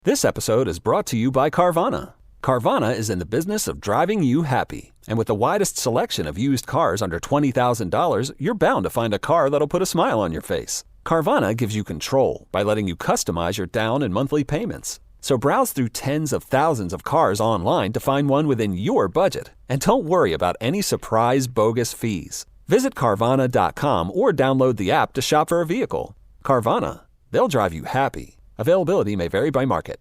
This episode is brought to you by Carvana. Carvana is in the business of driving you happy. And with the widest selection of used cars under $20,000, you're bound to find a car that'll put a smile on your face. Carvana gives you control by letting you customize your down and monthly payments. So browse through tens of thousands of cars online to find one within your budget. And don't worry about any surprise bogus fees. Visit Carvana.com or download the app to shop for a vehicle. Carvana, they'll drive you happy. Availability may vary by market.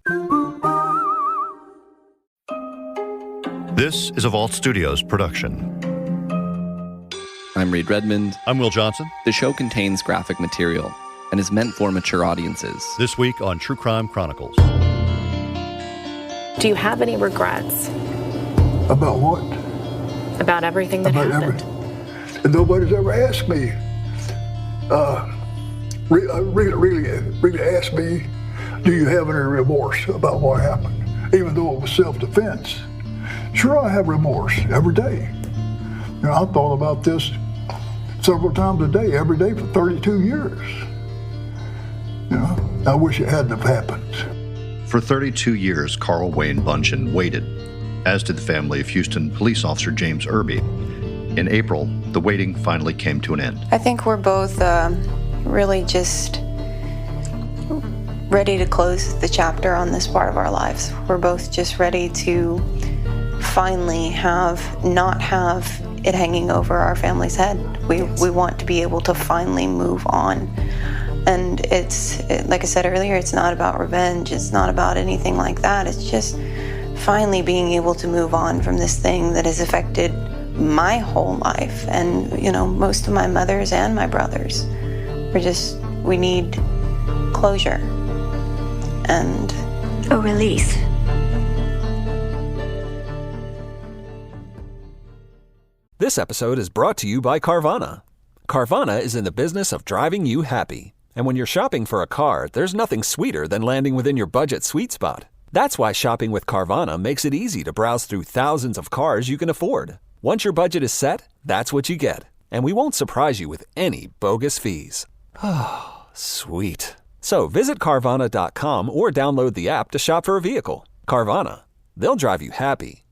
This is a Vault Studios production. I'm Reed Redmond. I'm Will Johnson. The show contains graphic material and is meant for mature audiences. This week on True Crime Chronicles. Do you have any regrets? About what? About everything that happened? Nobody's ever asked me, really asked me, do you have any remorse about what happened? Even though it was self-defense. Sure, I have remorse every day. You know, I thought about this several times a day, every day for 32 years. You know, I wish it hadn't have happened. For 32 years, Carl Wayne Buntion waited, as did the family of Houston police officer James Irby. In April, the waiting finally came to an end. I think we're both really just ready to close the chapter on this part of our lives. We're both just ready to finally not have it hanging over our family's head. We want to be able to finally move on. And like I said earlier, it's not about revenge. It's not about anything like that. It's just finally being able to move on from this thing that has affected my whole life and, you know, most of my mother's and my brothers. We need closure and a release. This episode is brought to you by Carvana. Carvana is in the business of driving you happy. And when you're shopping for a car, there's nothing sweeter than landing within your budget sweet spot. That's why shopping with Carvana makes it easy to browse through thousands of cars you can afford. Once your budget is set, that's what you get. And we won't surprise you with any bogus fees. Oh, sweet. So visit Carvana.com or download the app to shop for a vehicle. Carvana, they'll drive you happy.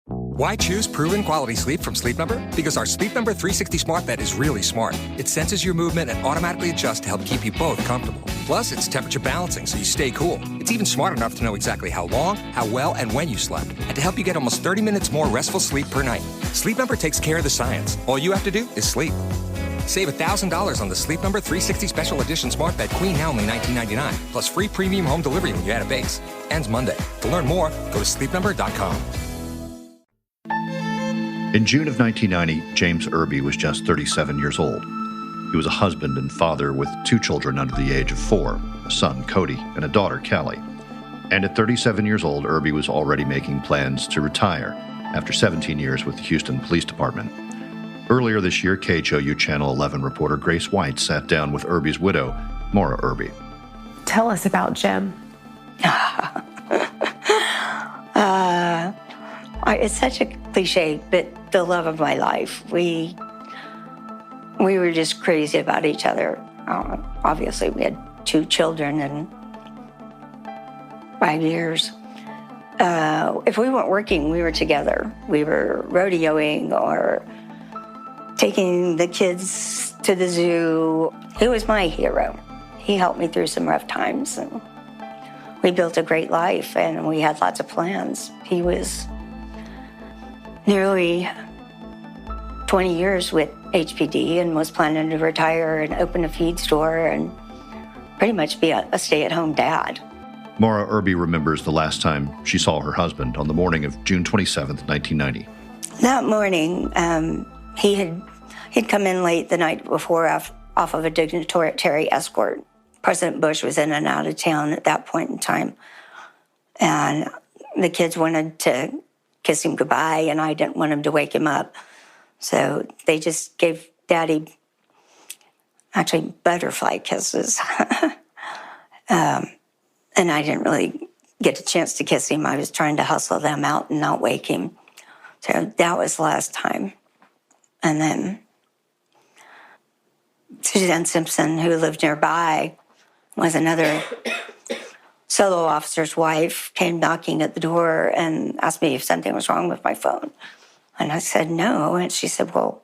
Why choose proven quality sleep from Sleep Number? Because our Sleep Number 360 smart bed is really smart. It senses your movement and automatically adjusts to help keep you both comfortable. Plus, it's temperature balancing so you stay cool. It's even smart enough to know exactly how long, how well, and when you slept, and to help you get almost 30 minutes more restful sleep per night. Sleep Number takes care of the science. All you have to do is sleep. Save $1,000 on the Sleep Number 360 Special Edition Smart Bed Queen now only $19.99, plus free premium home delivery when you add a base. Ends Monday. To learn more, go to sleepnumber.com. In June of 1990, James Irby was just 37 years old. He was a husband and father with 2 children under the age of 4, a son, Cody, and a daughter, Callie. And at 37 years old, Irby was already making plans to retire after 17 years with the Houston Police Department. Earlier this year, KHOU Channel 11 reporter Grace White sat down with Irby's widow, Maura Irby. Tell us about Jim. It's such a cliche, but the love of my life. We were just crazy about each other. Obviously, we had 2 children in 5 years. If we weren't working, we were together. We were rodeoing or taking the kids to the zoo. He was my hero. He helped me through some rough times, and we built a great life, and we had lots of plans. He was nearly 20 years with HPD and was planning to retire and open a feed store and pretty much be a stay-at-home dad. Maura Irby remembers the last time she saw her husband on the morning of June 27th, 1990. That morning, he'd come in late the night before off of a dignitary escort. President Bush was in and out of town at that point in time. And the kids wanted to kiss him goodbye, and I didn't want him to wake him up. So they just gave Daddy, actually, butterfly kisses. And I didn't really get a chance to kiss him. I was trying to hustle them out and not wake him. So that was the last time. And then Suzanne Simpson, who lived nearby, was another solo officer's wife came knocking at the door and asked me if something was wrong with my phone. And I said, no. And she said, well,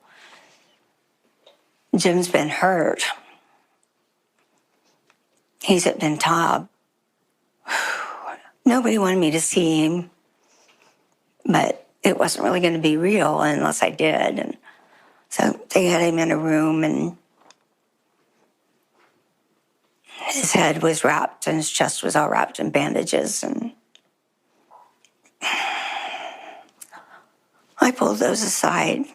Jim's been hurt. He's at Ben Taub. Nobody wanted me to see him, but it wasn't really going to be real unless I did. And so they had him in a room, and his head was wrapped and his chest was all wrapped in bandages. And I pulled those aside,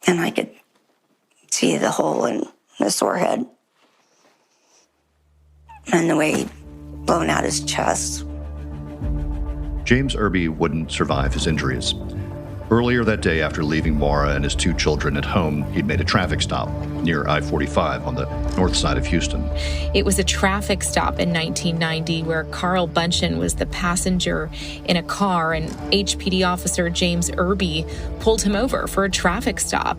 and I could see the hole in the sore head and the way he'd blown out his chest. James Irby wouldn't survive his injuries. Earlier that day, after leaving Maura and his 2 children at home, he'd made a traffic stop near I-45 on the north side of Houston. It was a traffic stop in 1990 where Carl Buntion was the passenger in a car, and HPD officer James Irby pulled him over for a traffic stop.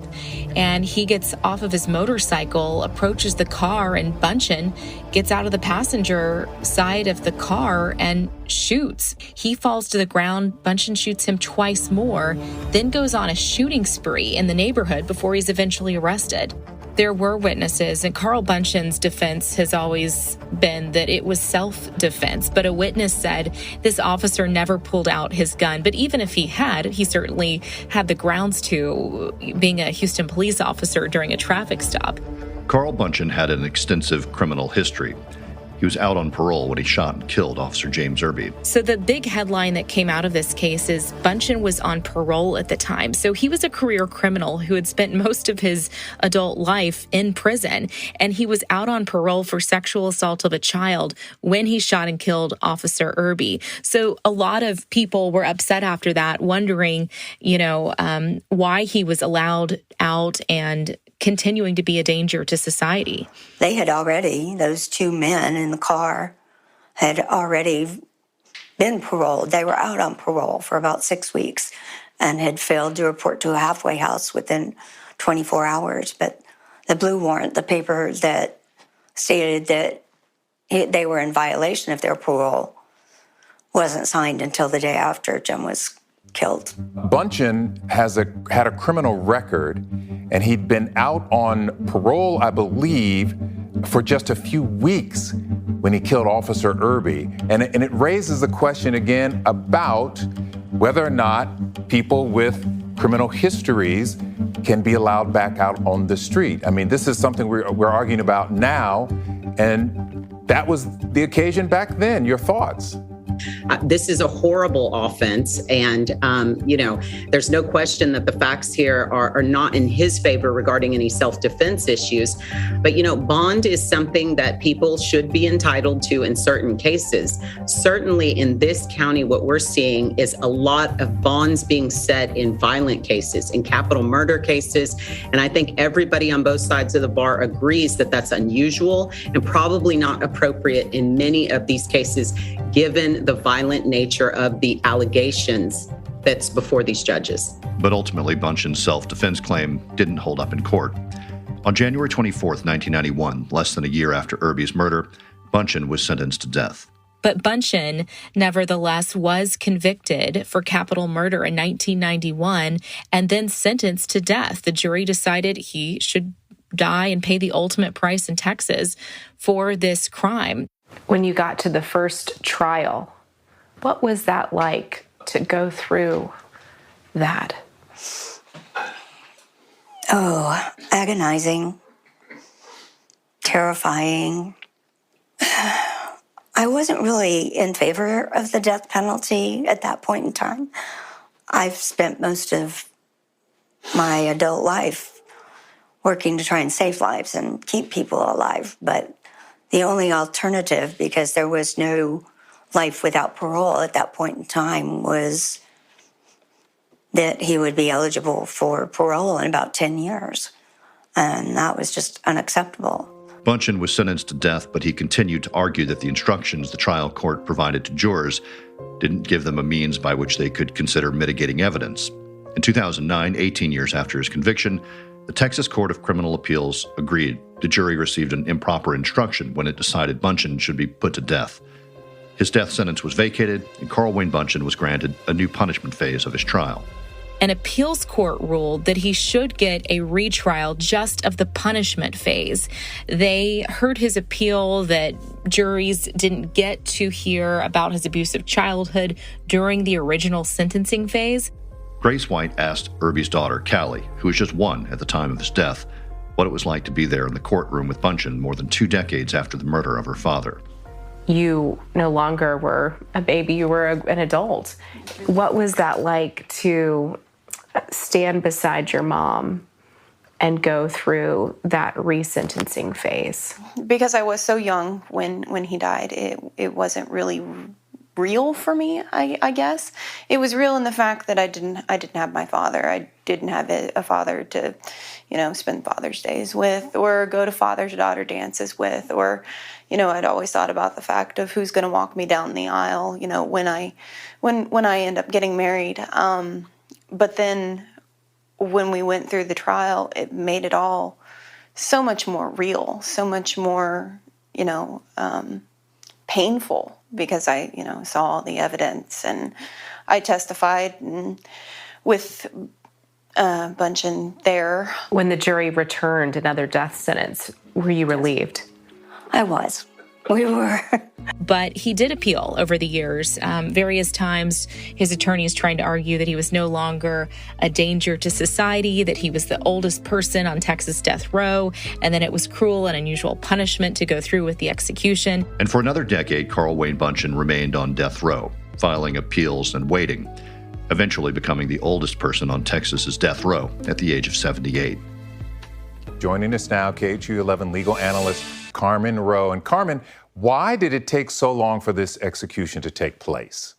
And he gets off of his motorcycle, approaches the car, and Buntion gets out of the passenger side of the car and shoots. He falls to the ground. Bunchen shoots him twice more, then goes on a shooting spree in the neighborhood before he's eventually arrested. There were witnesses, and Carl Bunchen's defense has always been that it was self-defense, but a witness said this officer never pulled out his gun. But even if he had, he certainly had the grounds to, being a Houston police officer during a traffic stop. Carl Bunchen had an extensive criminal history. He was out on parole when he shot and killed Officer James Irby. So the big headline that came out of this case is Bunchen was on parole at the time. So he was a career criminal who had spent most of his adult life in prison, and he was out on parole for sexual assault of a child when he shot and killed Officer Irby. So a lot of people were upset after that, wondering, why he was allowed out and continuing to be a danger to society. They had already, those 2 men in the car, had already been paroled. They were out on parole for about 6 weeks and had failed to report to a halfway house within 24 hours. But the blue warrant, the paper that stated that they were in violation of their parole, wasn't signed until the day after Jim was killed. Bunchen had a criminal record, and he'd been out on parole, I believe, for just a few weeks when he killed Officer Irby. And it raises the question again about whether or not people with criminal histories can be allowed back out on the street. I mean, this is something we're arguing about now, and that was the occasion back then. Your thoughts? This is a horrible offense, and, there's no question that the facts here are not in his favor regarding any self-defense issues. But, bond is something that people should be entitled to in certain cases. Certainly in this county, what we're seeing is a lot of bonds being set in violent cases, in capital murder cases. And I think everybody on both sides of the bar agrees that that's unusual and probably not appropriate in many of these cases, given the violent nature of the allegations that's before these judges. But ultimately, Bunchen's self-defense claim didn't hold up in court. On January 24th, 1991, less than a year after Irby's murder, Bunchen was sentenced to death. But Bunchen, nevertheless, was convicted for capital murder in 1991 and then sentenced to death. The jury decided he should die and pay the ultimate price in Texas for this crime. When you got to the first trial, what was that like to go through that? Oh, agonizing, terrifying. I wasn't really in favor of the death penalty at that point in time. I've spent most of my adult life working to try and save lives and keep people alive, but the only alternative, because there was no life without parole at that point in time, was that he would be eligible for parole in about 10 years. And that was just unacceptable. Bunchen was sentenced to death, but he continued to argue that the instructions the trial court provided to jurors didn't give them a means by which they could consider mitigating evidence. In 2009, 18 years after his conviction, The Texas Court of Criminal Appeals agreed the jury received an improper instruction when it decided Buntion should be put to death. His death sentence was vacated, and Carl Wayne Buntion was granted a new punishment phase of his trial. An appeals court ruled that he should get a retrial just of the punishment phase. They heard his appeal that juries didn't get to hear about his abusive childhood during the original sentencing phase. Grace White asked Irby's daughter, Callie, who was just 1 at the time of his death, what it was like to be there in the courtroom with Buntion more than 2 decades after the murder of her father. You no longer were a baby, you were an adult. What was that like to stand beside your mom and go through that resentencing phase? Because I was so young when he died, it wasn't really real for me, I guess. It was real in the fact that I didn't have my father. I didn't have a father to, spend Father's Days with, or go to father-daughter dances with, or, I'd always thought about the fact of who's going to walk me down the aisle, when I end up getting married. But then when we went through the trial, it made it all so much more real, so much more, painful, because I, saw all the evidence, and I testified with Bunchen there. When the jury returned another death sentence, were you relieved? I was. We were. But he did appeal over the years. Various times, his attorneys trying to argue that he was no longer a danger to society, that he was the oldest person on Texas death row, and that it was cruel and unusual punishment to go through with the execution. And for another decade, Carl Wayne Bunchen remained on death row, filing appeals and waiting, eventually becoming the oldest person on Texas's death row at the age of 78. Joining us now, KHOU 11 legal analyst Carmen Rowe. And Carmen, why did it take so long for this execution to take place?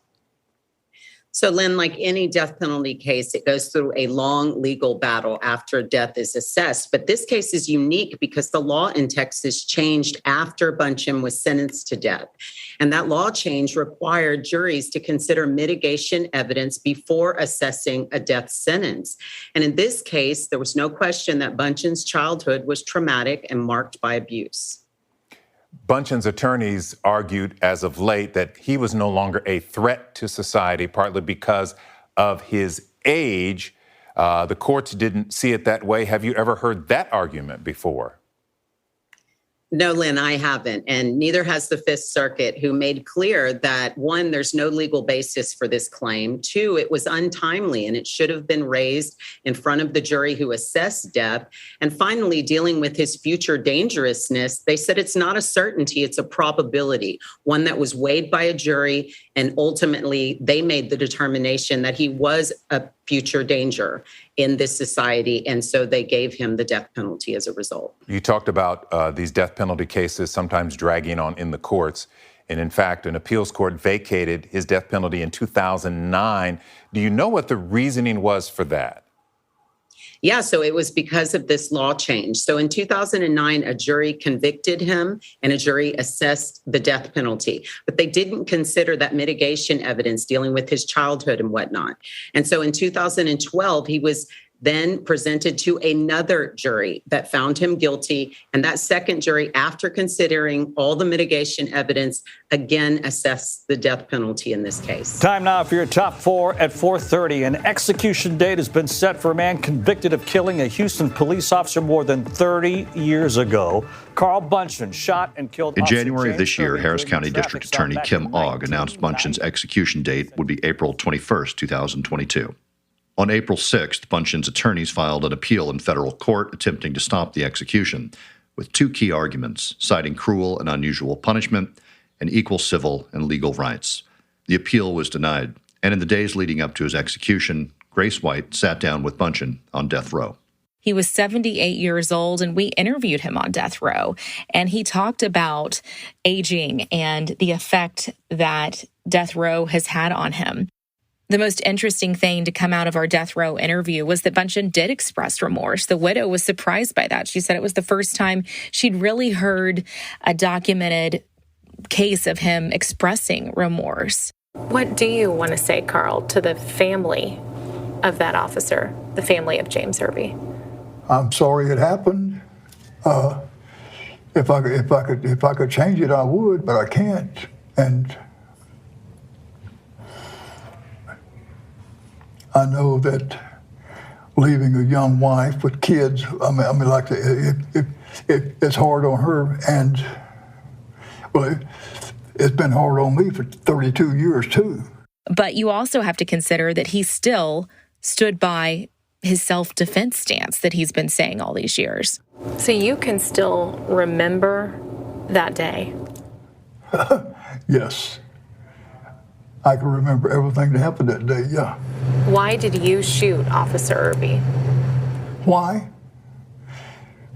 So, Lynn, like any death penalty case, it goes through a long legal battle after death is assessed. But this case is unique because the law in Texas changed after Bunchen was sentenced to death. And that law change required juries to consider mitigation evidence before assessing a death sentence. And in this case, there was no question that Bunchen's childhood was traumatic and marked by abuse. Bunchen's attorneys argued as of late that he was no longer a threat to society, partly because of his age. The courts didn't see it that way. Have you ever heard that argument before? No, Lynn, I haven't. And neither has the Fifth Circuit, who made clear that, 1, there's no legal basis for this claim. 2, it was untimely and it should have been raised in front of the jury who assessed death. And finally, dealing with his future dangerousness, they said it's not a certainty, it's a probability, one that was weighed by a jury. And ultimately, they made the determination that he was a future danger in this society. And so they gave him the death penalty as a result. You talked about these death penalty cases sometimes dragging on in the courts. And in fact, an appeals court vacated his death penalty in 2009. Do you know what the reasoning was for that? Yeah, so it was because of this law change. So in 2009, a jury convicted him and a jury assessed the death penalty, but they didn't consider that mitigation evidence dealing with his childhood and whatnot. And so in 2012, he was then presented to another jury that found him guilty. And that second jury, after considering all the mitigation evidence, again assessed the death penalty in this case. Time now for your top 4 at 4:30. An execution date has been set for a man convicted of killing a Houston police officer more than 30 years ago. Carl Bunchen shot and killed. In January of this year, Harris County District Attorney Kim Ogg announced Bunchen's execution date would be April 21st, 2022. On April 6th, Bunchen's attorneys filed an appeal in federal court attempting to stop the execution, with 2 key arguments, citing cruel and unusual punishment and equal civil and legal rights. The appeal was denied, and in the days leading up to his execution, Grace White sat down with Bunchen on death row. He was 78 years old, and we interviewed him on death row. And he talked about aging and the effect that death row has had on him. The most interesting thing to come out of our death row interview was that Bunchen did express remorse. The widow was surprised by that. She said it was the first time she'd really heard a documented case of him expressing remorse. What do you want to say, Carl, to the family of that officer, the family of James Irby? I'm sorry it happened. If I could change it, I would, but I can't. And I know that leaving a young wife with kids, it's hard on her, and well, it's been hard on me for 32 years too. But you also have to consider that he still stood by his self-defense stance that he's been saying all these years. So you can still remember that day? Yes. I can remember everything that happened that day, yeah. Why did you shoot Officer Irby? Why?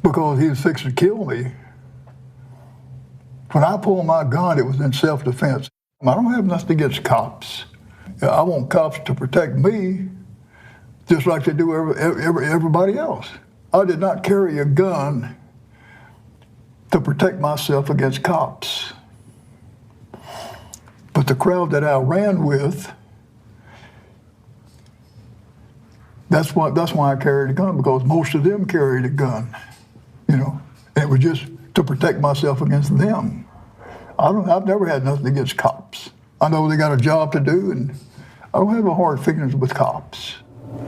Because he was fixing to kill me. When I pulled my gun, it was in self-defense. I don't have nothing against cops. I want cops to protect me just like they do everybody else. I did not carry a gun to protect myself against cops. But the crowd that I ran with, that's why I carried a gun, because most of them carried a gun, you know. And it was just to protect myself against them. I've never had nothing against cops. I know they got a job to do, and I don't have a hard feelings with cops.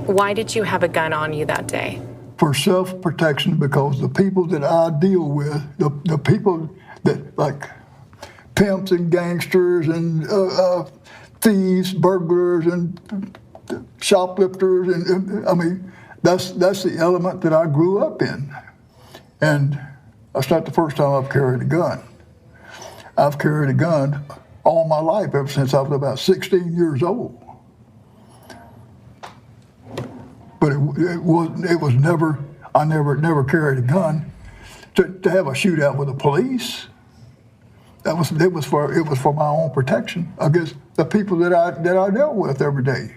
Why did you have a gun on you that day? For self-protection, because the people that I deal with, the people that, like pimps and gangsters and thieves, burglars and shoplifters, and I mean, that's the element that I grew up in. And that's not the first time I've carried a gun. I've carried a gun all my life, ever since I was about 16 years old. But it was never, I never carried a gun to have a shootout with the police. It was for my own protection against the people that I dealt with every day,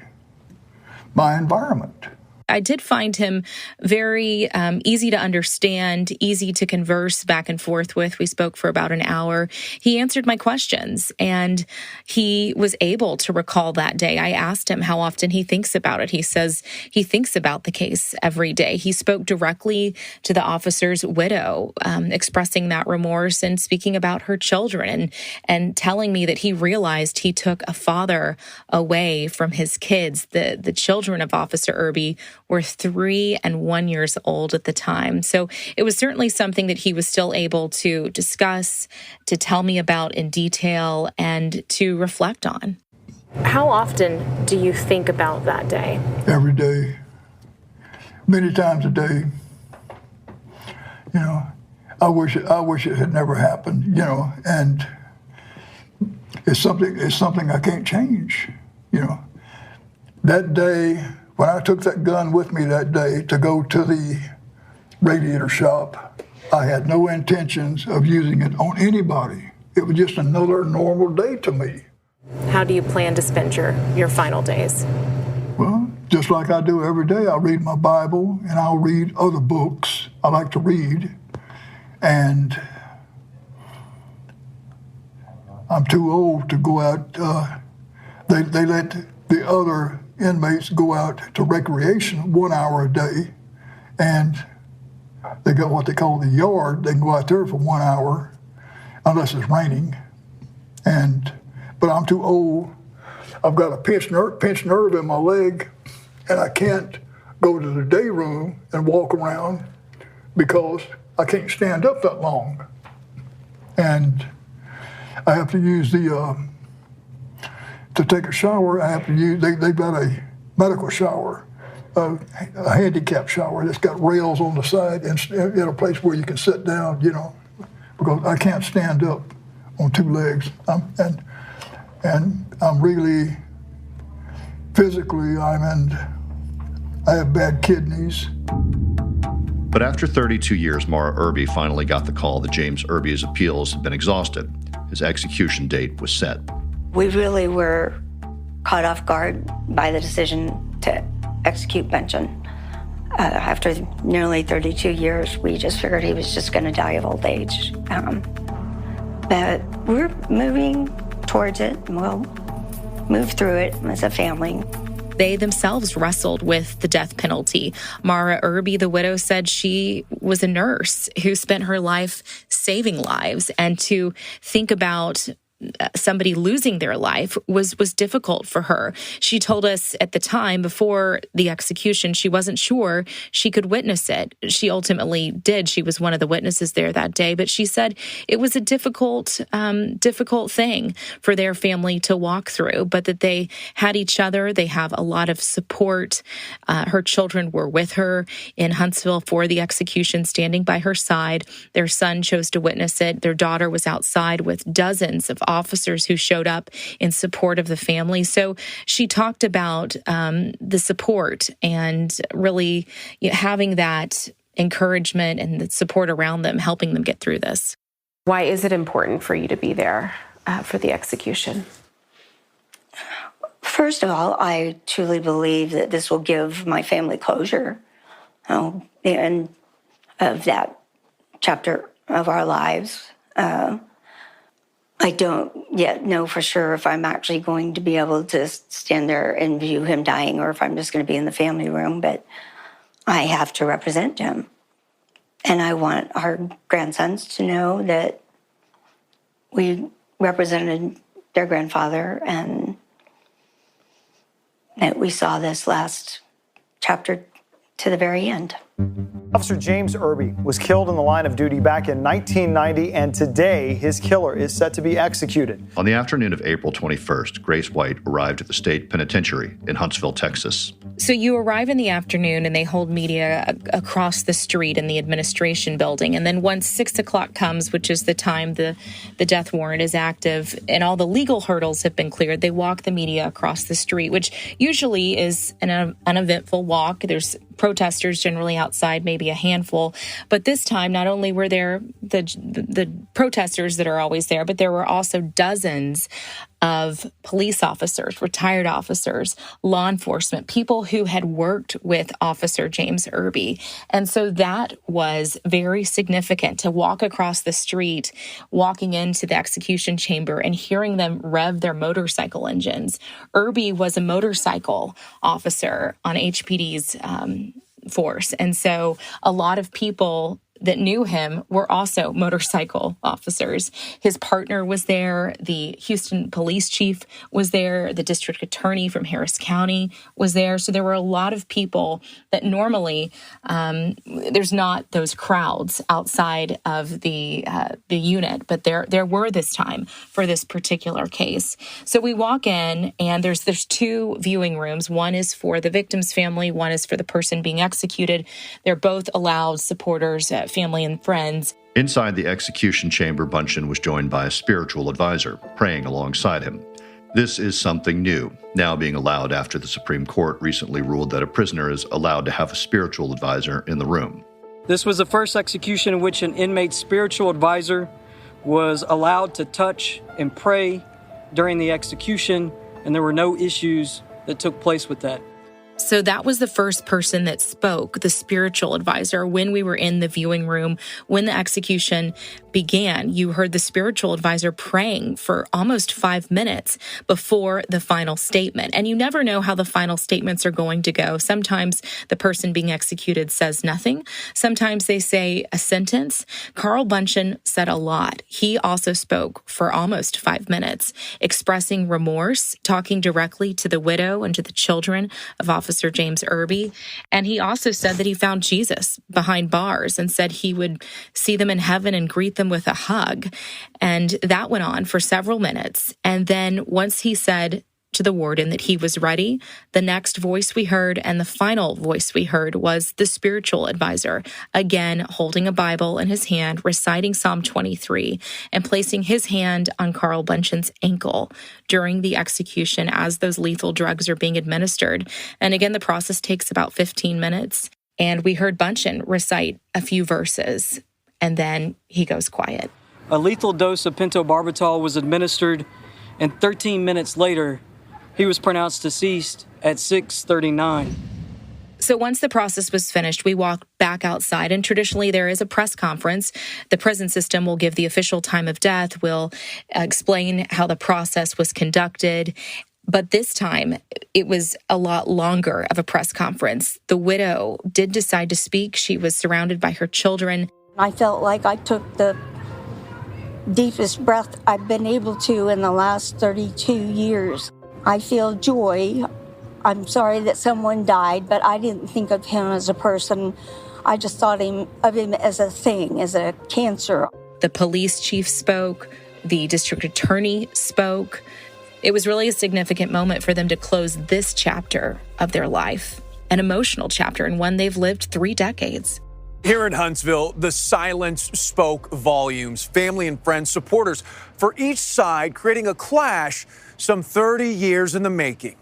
my environment. I did find him very easy to understand, easy to converse back and forth with. We spoke for about an hour. He answered my questions, and he was able to recall that day. I asked him how often he thinks about it. He says he thinks about the case every day. He spoke directly to the officer's widow, expressing that remorse and speaking about her children, and telling me that he realized he took a father away from his kids. The children of Officer Irby were 3 and 1 years old at the time. So it was certainly something that he was still able to discuss, to tell me about in detail, and to reflect on. How often do you think about that day? Every day. Many times a day. You know, I wish it had never happened, you know, and it's something I can't change, you know. That day, when I took that gun with me that day to go to the radiator shop, I had no intentions of using it on anybody. It was just another normal day to me. How do you plan to spend your final days? Well, just like I do every day, I'll read my Bible and I'll read other books. I like to read. And I'm too old to go out. They let the other inmates go out to recreation 1 hour a day, and they got what they call the yard. They can go out there for 1 hour, unless it's raining. But I'm too old. I've got a pinched nerve in my leg, and I can't go to the day room and walk around because I can't stand up that long. And I have to use to take a shower, I have to use, they've got a medical shower, a handicap shower that's got rails on the side and in a place where you can sit down, you know, because I can't stand up on two legs. And I'm really, physically, I have bad kidneys. But after 32 years, Maura Irby finally got the call that James Irby's appeals had been exhausted. His execution date was set. We really were caught off guard by the decision to execute Buntion. After nearly 32 years, we just figured he was just going to die of old age. But we're moving towards it, and we'll move through it as a family. They themselves wrestled with the death penalty. Mara Irby, the widow, said she was a nurse who spent her life saving lives, and to think about somebody losing their life was difficult for her. She told us at the time, before the execution, she wasn't sure she could witness it. She ultimately did. She was one of the witnesses there that day, but she said it was a difficult thing for their family to walk through, but that they had each other. They have a lot of support. Her children were with her in Huntsville for the execution, standing by her side. Their son chose to witness it. Their daughter was outside with dozens of officers who showed up in support of the family. So she talked about the support and really having that encouragement and the support around them, helping them get through this. Why is it important for you to be there for the execution? First of all, I truly believe that this will give my family closure, the end of that chapter of our lives. I don't yet know for sure if I'm actually going to be able to stand there and view him dying or if I'm just going to be in the family room, but I have to represent him. And I want our grandsons to know that we represented their grandfather and that we saw this last chapter to the very end. Officer James Irby was killed in the line of duty back in 1990, and today his killer is set to be executed. On the afternoon of April 21st, Grace White arrived at the state penitentiary in Huntsville, Texas. So you arrive in the afternoon and they hold media across the street in the administration building. And then once 6 o'clock comes, which is the time the death warrant is active and all the legal hurdles have been cleared, they walk the media across the street, which usually is an uneventful walk. There's protesters generally outside, maybe a handful. But this time, not only were there the protesters that are always there, but there were also dozens of police officers, retired officers, law enforcement, people who had worked with Officer James Irby. And so that was very significant to walk across the street, walking into the execution chamber and hearing them rev their motorcycle engines. Irby was a motorcycle officer on HPD's force. And so a lot of people that knew him were also motorcycle officers. His partner was there. The Houston police chief was there. The district attorney from Harris County was there. So there were a lot of people that normally there's not those crowds outside of the unit, but there were this time for this particular case. So we walk in and there's two viewing rooms. One is for the victim's family. One is for the person being executed. They're both allowed supporters, family and friends. Inside the execution chamber, Buntion was joined by a spiritual advisor, praying alongside him. This is something new, now being allowed after the Supreme Court recently ruled that a prisoner is allowed to have a spiritual advisor in the room. This was the first execution in which an inmate's spiritual advisor was allowed to touch and pray during the execution, and there were no issues that took place with that. So that was the first person that spoke, the spiritual advisor, when we were in the viewing room. When the execution began, you heard the spiritual advisor praying for almost 5 minutes before the final statement. And you never know how the final statements are going to go. Sometimes the person being executed says nothing. Sometimes they say a sentence. Carl Buntion said a lot. He also spoke for almost 5 minutes, expressing remorse, talking directly to the widow and to the children of Officer James Irby. And he also said that he found Jesus behind bars and said he would see them in heaven and greet them with a hug. And that went on for several minutes. And then once he said to the warden that he was ready, the next voice we heard and the final voice we heard was the spiritual advisor, again holding a Bible in his hand, reciting Psalm 23 and placing his hand on Carl Bunchin's ankle during the execution as those lethal drugs are being administered. And again, the process takes about 15 minutes. And we heard Bunchen recite a few verses, and then he goes quiet. A lethal dose of pentobarbital was administered, and 13 minutes later, he was pronounced deceased at 6:39. So once the process was finished, we walked back outside, and traditionally there is a press conference. The prison system will give the official time of death, will explain how the process was conducted. But this time, it was a lot longer of a press conference. The widow did decide to speak. She was surrounded by her children. I felt like I took the deepest breath I've been able to in the last 32 years. I feel joy. I'm sorry that someone died, but I didn't think of him as a person. I just thought of him as a thing, as a cancer. The police chief spoke. The district attorney spoke. It was really a significant moment for them to close this chapter of their life, an emotional chapter and one they've lived 3 decades. Here in Huntsville, the silence spoke volumes. Family and friends, supporters for each side creating a clash some 30 years in the making.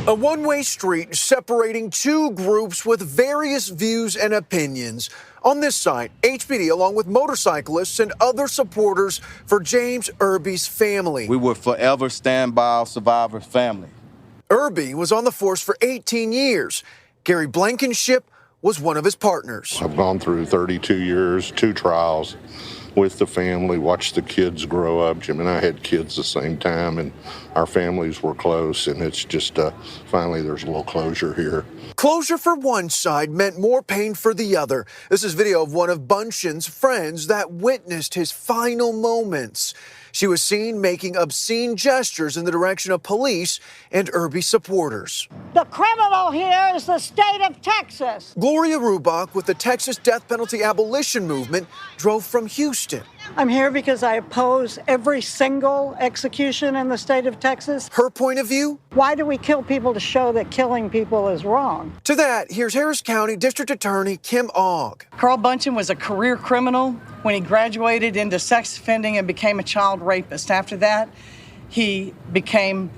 A one-way street separating two groups with various views and opinions. On this side, HPD, along with motorcyclists and other supporters for James Irby's family. We will forever stand by our survivor's family. Irby was on the force for 18 years. Gary Blankenship was one of his partners. I've gone through 32 years, 2 trials with the family, watched the kids grow up. Jim and I had kids the same time, and our families were close, and it's just finally there's a little closure here. Closure for one side meant more pain for the other. This is video of one of Bunchin's friends that witnessed his final moments. She was seen making obscene gestures in the direction of police and Irby supporters. The criminal here is the state of Texas. Gloria Rubach with the Texas death penalty abolition movement drove from Houston. I'm here because I oppose every single execution in the state of Texas. Her point of view? Why do we kill people to show that killing people is wrong? To that, here's Harris County District Attorney Kim Ogg. Carl Buntion was a career criminal when he graduated into sex offending and became a child rapist. After that, he became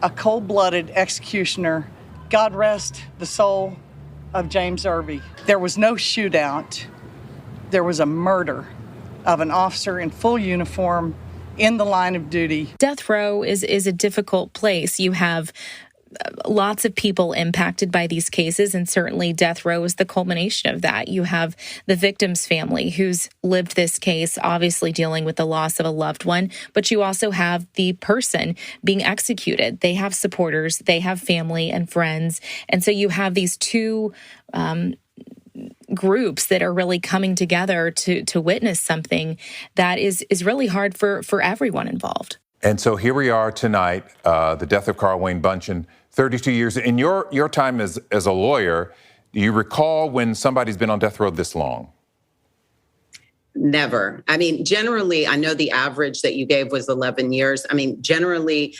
a cold-blooded executioner. God rest the soul of James Irby. There was no shootout. There was a murder of an officer in full uniform in the line of duty. Death row is a difficult place. You have lots of people impacted by these cases, and certainly death row is the culmination of that. You have the victim's family who's lived this case, obviously dealing with the loss of a loved one, but you also have the person being executed. They have supporters, they have family and friends, and so you have these two groups that are really coming together to witness something that is really hard for everyone involved. And so here we are tonight, the death of Carl Wayne Buntion, 32 years. In your time as a lawyer, do you recall when somebody's been on death row this long? Never. I mean, generally, I know the average that you gave was 11 years. I mean, generally,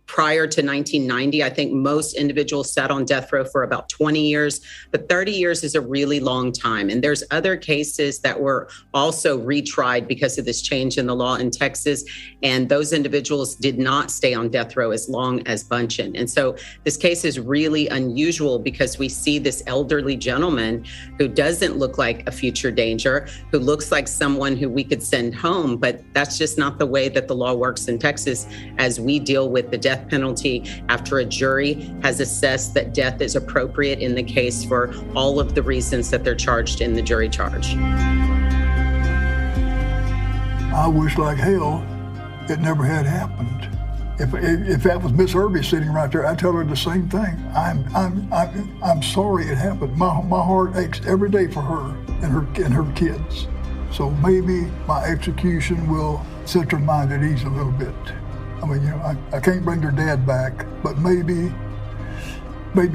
prior to 1990, I think most individuals sat on death row for about 20 years, but 30 years is a really long time. And there's other cases that were also retried because of this change in the law in Texas. And those individuals did not stay on death row as long as Bunchen. And so this case is really unusual because we see this elderly gentleman who doesn't look like a future danger, who looks like someone who we could send home, but that's just not the way that the law works in Texas as we deal with the death penalty after a jury has assessed that death is appropriate in the case for all of the reasons that they're charged in the jury charge. I wish like hell it never had happened. If that was Miss Irby sitting right there, I'd tell her the same thing. I'm sorry it happened. My heart aches every day for her and her kids. So maybe my execution will set their mind at ease a little bit. I mean, I can't bring their dad back, but maybe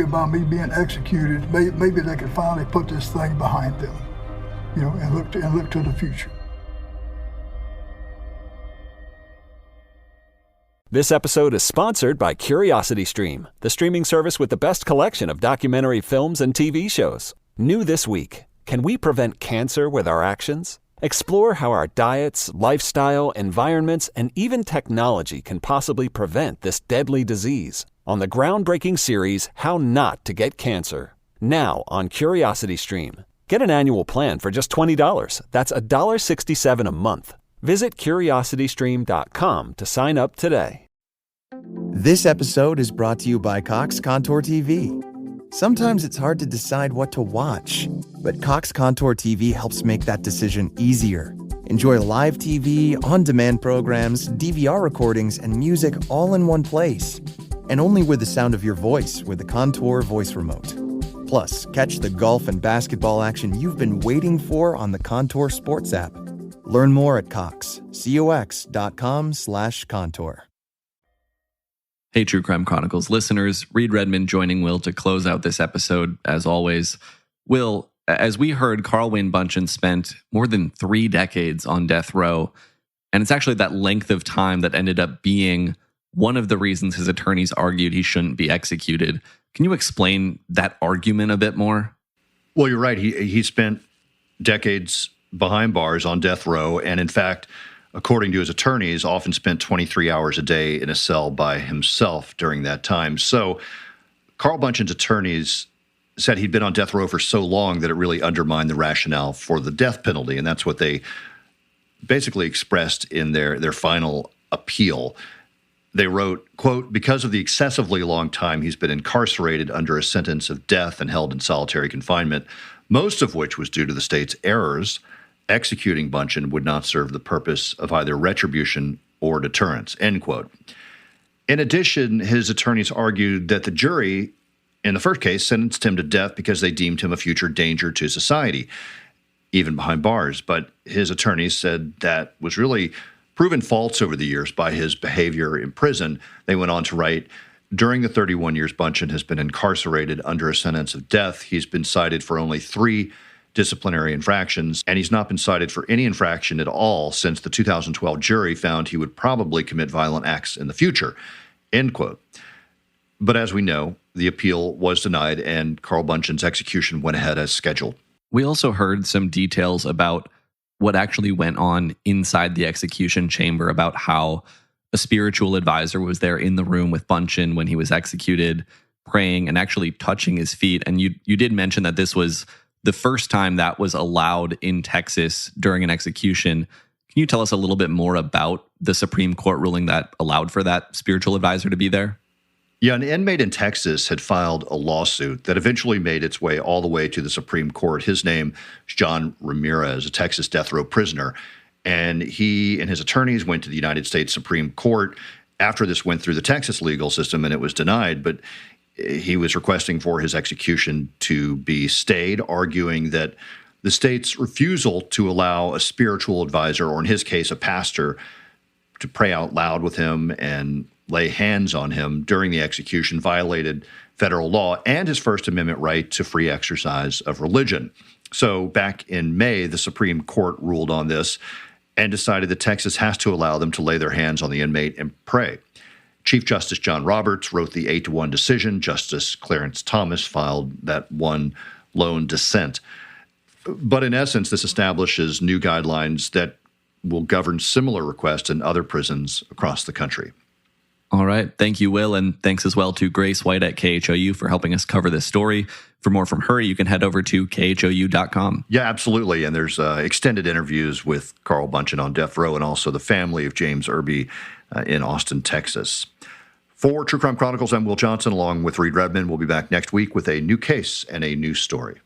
by me being executed, maybe they could finally put this thing behind them, and look to the future. This episode is sponsored by CuriosityStream, the streaming service with the best collection of documentary films and TV shows. New this week, can we prevent cancer with our actions? Explore how our diets, lifestyle, environments, and even technology can possibly prevent this deadly disease on the groundbreaking series, How Not to Get Cancer. Now on CuriosityStream. Get an annual plan for just $20. That's $1.67 a month. Visit CuriosityStream.com to sign up today. This episode is brought to you by Cox Contour TV. Sometimes it's hard to decide what to watch, but Cox Contour TV helps make that decision easier. Enjoy live TV, on-demand programs, DVR recordings, and music all in one place. And only with the sound of your voice with the Contour voice remote. Plus, catch the golf and basketball action you've been waiting for on the Contour Sports app. Learn more at cox.com/Contour. Hey, True Crime Chronicles listeners, Reed Redmond joining Will to close out this episode, as always. Will, as we heard, Carl Wayne Buntion spent more than 3 decades on death row, and it's actually that length of time that ended up being one of the reasons his attorneys argued he shouldn't be executed. Can you explain that argument a bit more? Well, you're right. He spent decades behind bars on death row, and in fact, according to his attorneys, often spent 23 hours a day in a cell by himself during that time. So Carl Bunchin's attorneys said he'd been on death row for so long that it really undermined the rationale for the death penalty, and that's what they basically expressed in their final appeal. They wrote, quote, "Because of the excessively long time he's been incarcerated under a sentence of death and held in solitary confinement, most of which was due to the state's errors, executing Bunchen would not serve the purpose of either retribution or deterrence," end quote. In addition, his attorneys argued that the jury, in the first case, sentenced him to death because they deemed him a future danger to society, even behind bars. But his attorneys said that was really proven false over the years by his behavior in prison. They went on to write, "During the 31 years Bunchen has been incarcerated under a sentence of death, he's been cited for only 3 disciplinary infractions, and he's not been cited for any infraction at all since the 2012 jury found he would probably commit violent acts in the future," end quote. But as we know, the appeal was denied and Carl Bunchin's execution went ahead as scheduled. We also heard some details about what actually went on inside the execution chamber, about how a spiritual advisor was there in the room with Bunchen when he was executed, praying and actually touching his feet. And you did mention that this was the first time that was allowed in Texas during an execution. Can you tell us a little bit more about the Supreme Court ruling that allowed for that spiritual advisor to be there? Yeah, an inmate in Texas had filed a lawsuit that eventually made its way all the way to the Supreme Court. His name is John Ramirez, a Texas death row prisoner. And he and his attorneys went to the United States Supreme Court after this went through the Texas legal system and it was denied. But he was requesting for his execution to be stayed, arguing that the state's refusal to allow a spiritual advisor, or in his case, a pastor, to pray out loud with him and lay hands on him during the execution violated federal law and his First Amendment right to free exercise of religion. So back in May, the Supreme Court ruled on this and decided that Texas has to allow them to lay their hands on the inmate and pray. Chief Justice John Roberts wrote the 8-1 decision. Justice Clarence Thomas filed that one lone dissent. But in essence, this establishes new guidelines that will govern similar requests in other prisons across the country. All right. Thank you, Will. And thanks as well to Grace White at KHOU for helping us cover this story. For more from her, you can head over to KHOU.com. Yeah, absolutely. And there's extended interviews with Carl Bunchen on death row and also the family of James Irby in Austin, Texas. For True Crime Chronicles, I'm Will Johnson, along with Reed Redmond. We'll be back next week with a new case and a new story.